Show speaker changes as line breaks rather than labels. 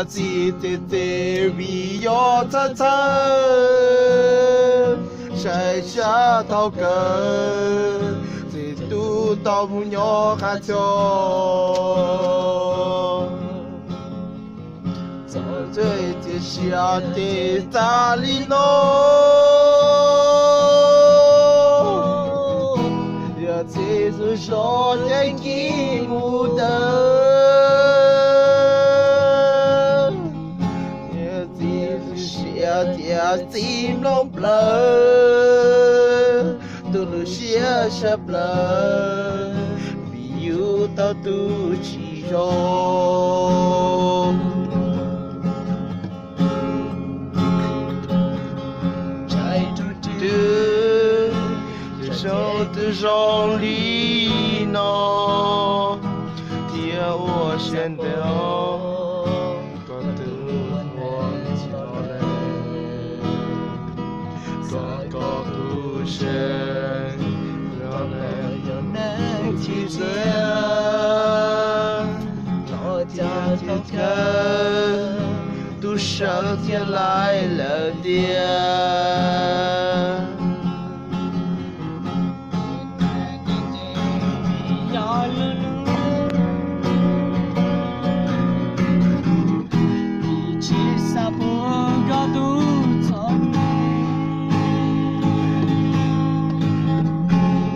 己的罪为要层层，山下讨根，最多到不鸟还跳。走最的下的大里弄，要这是说的给不得。Tim long blur tu lu xia xia blur vì yêu tao tu chỉ rồi trái tu tư cho tu rong li nó tia wo xian de có tu wo có tu sen nó nên chỉ riêng nó cha thiên cơ tu sợ thiên lại là địa